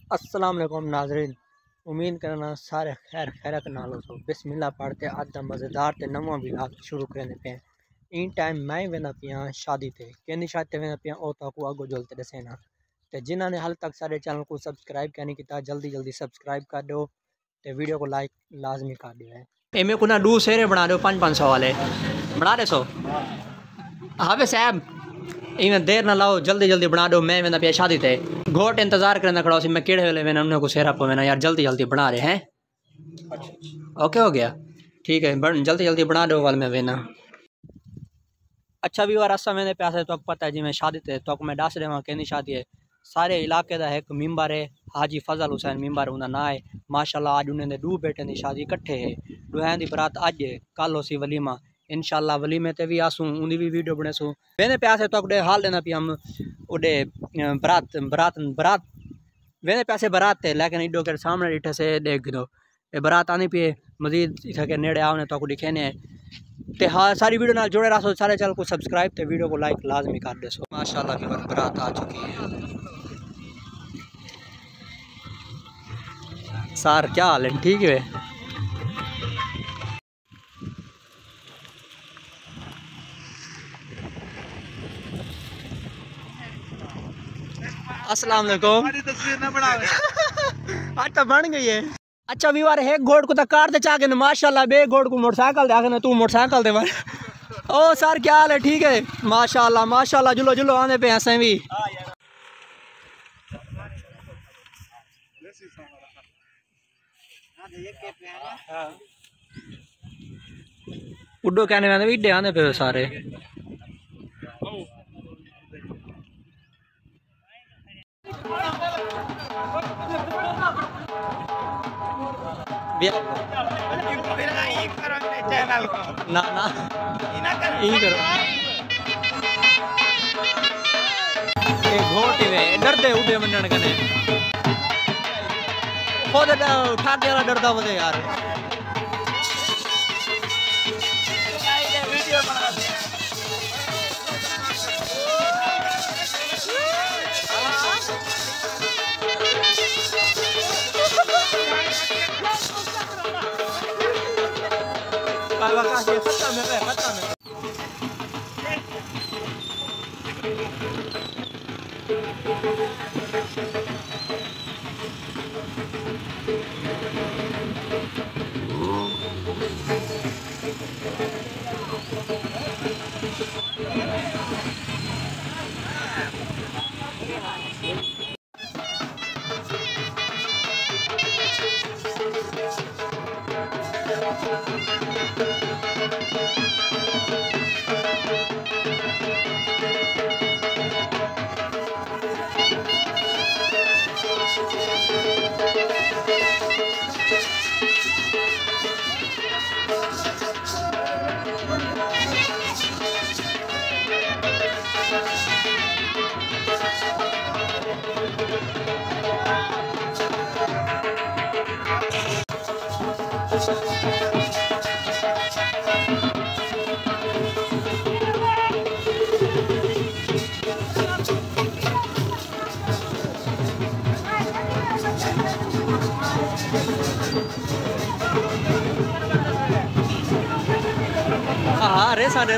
अस्सलाम वालेकुम नाजरीन, उम्मीद करना सारे खैर खैरत नाल हो। बिस्मिल्लाह पढ़ते अज दा मज़ेदार ते नवा व्लॉग शुरू करने पे। इन टाइम मैं वेंदा पिया शादी ते कहनी शादी ते वेंदा पिया ओ ताकू अगो जलते दसेना ते जिन्हां ने हाल तक सारे चैनल को सब्सक्राइब करनी किया जल्दी जल्दी सब्सक्राइब कर दो ते वीडियो को लाइक लाजमी कर दो है। एमे को ना डू सेरे बना दो 500 वाले बना दे सो। हाँ वे साहब इवें देर ना लाओ जल्दी जल्दी बना दो। मैं वेंदा पिया शादी ते घोट इंतजार करना खड़ा सी मैं केड़े वेले वेना उन्हें को सेरा पवेना यार जल्दी जल्दी बना रहे हैं। ओके हो गया ठीक है जल्दी जल्दी बना दो वाल में वेना। अच्छा भी और असा मैंने पैसे तो पता है जी मैं शादी थे तो मैं दस देव कहनी शादी है सारे इलाके का एक मिम्बर है हाजी फजल हुसैन मिम्बर उनका ना है माशाल्लाह। आज उन्हें दो बेटे की शादी इकट्ठे है दुहें की बरात अज है कल हो सी वलीमा इंशाल्लाह वलीमे ते भी आसूँ उनकी भी वीडियो बने सूँ वेने पैसे तो अगड़े हाल देना पी हम उडे बरात बरात बरात वेने पैसे बरात थे लेकिन इडो के सामने डिठे से देख दो ये बरात आनी पी मजीद इथे के नेड़े आओने तो दिखेने ते हाँ सारी वीडियो नाल जुड़े रहो सारे चैनल को सब्सक्राइब ते वीडियो को लाइक लाजमी कर दे सो। माशाल्लाह की बरात आ चुकी है। सार क्या हाल है ठीक है। अस्सलाम वालेकुम आज तो बन गई है। अच्छा भी बार एक घोड़ को तो कार दे चाके माशाल्लाह बे घोड़ को मोटरसाइकिल दे आके तू मोटरसाइकिल दे मार ओ सर क्या हाल है ठीक है माशाल्लाह माशाल्लाह जुलो जुलो आने पे ऐसे भी उड्डो कहने में भी आने पे सारे ना ना यही करो घोट डरते उठे वंजन कने खुद ठाके वाला डरदा वदे यार हाँ रे साढ़े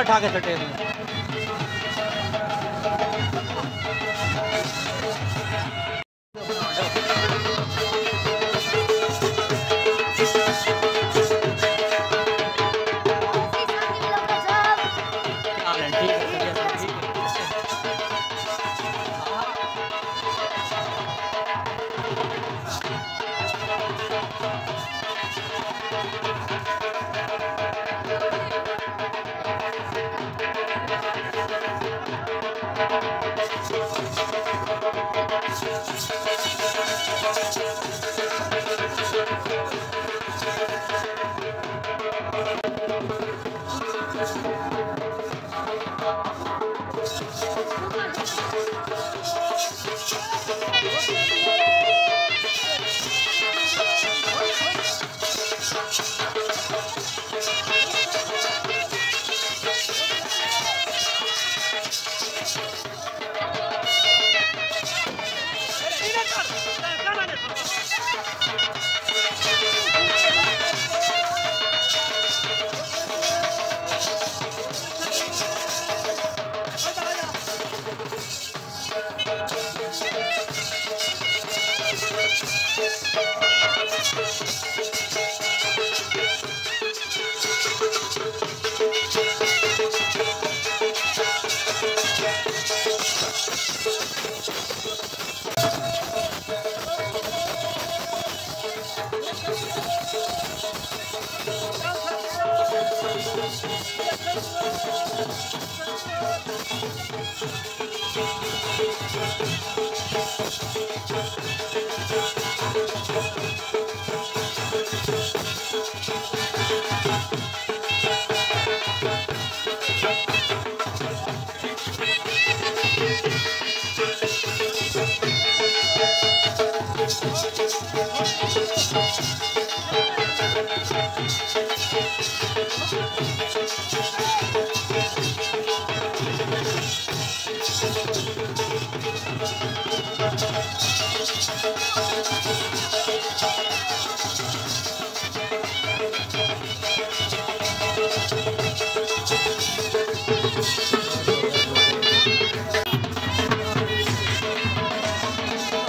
ठाके सटे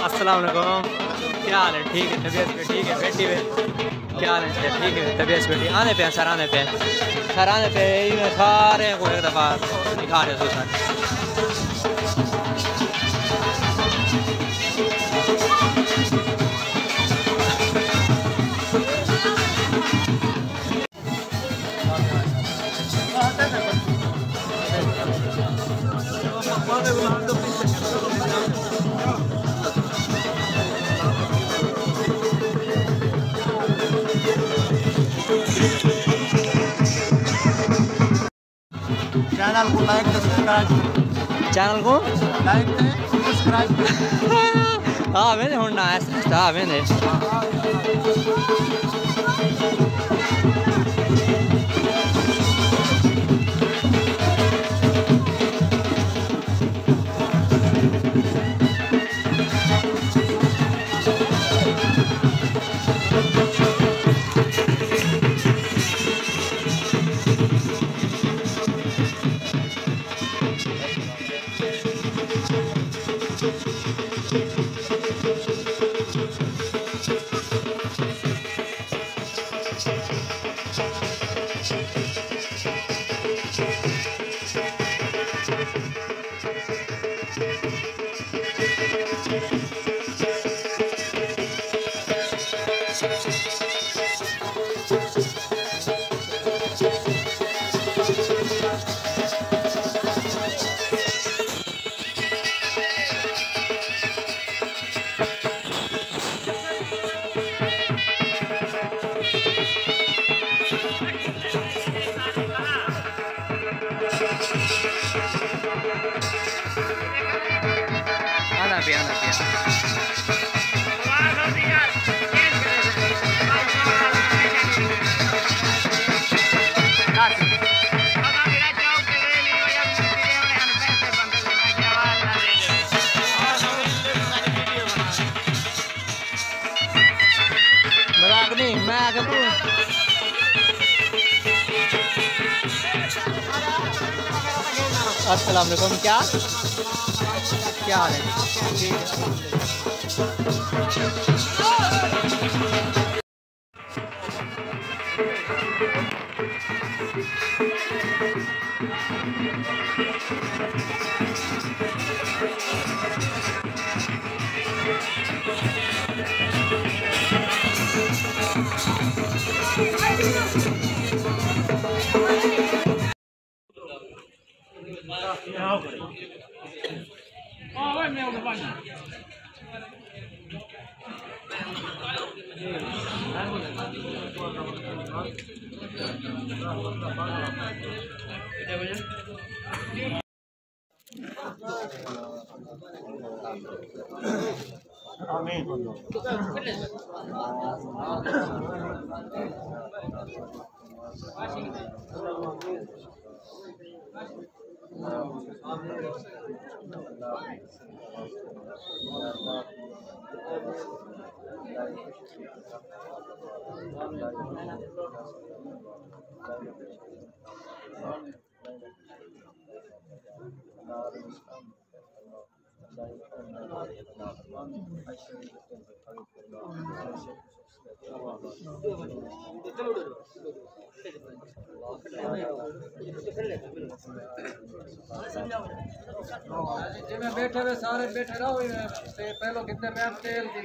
अस्सलाम वालेकुम, क्या हाल है? ठीक है, तबीयत पे ठीक है? बैठी हुए क्या हाल है? ठीक है, तबीयत पे ठीक। आने पे सर, आने पे सारे को एक दफ़ा दिखा रहे सर। चैनल को लाइक सब्सक्राइब, चैनल को लाइक सब्सक्राइब। हाँ मैंने होना है, हाँ मैंने आना पे मजाक नहीं, मैं आगे अस्सलाम वालेकुम, क्या हाल है? ठीक आमीन। जिन्हें बैठे हुए सारे बैठे रहो पहलो कितने पैर तेल की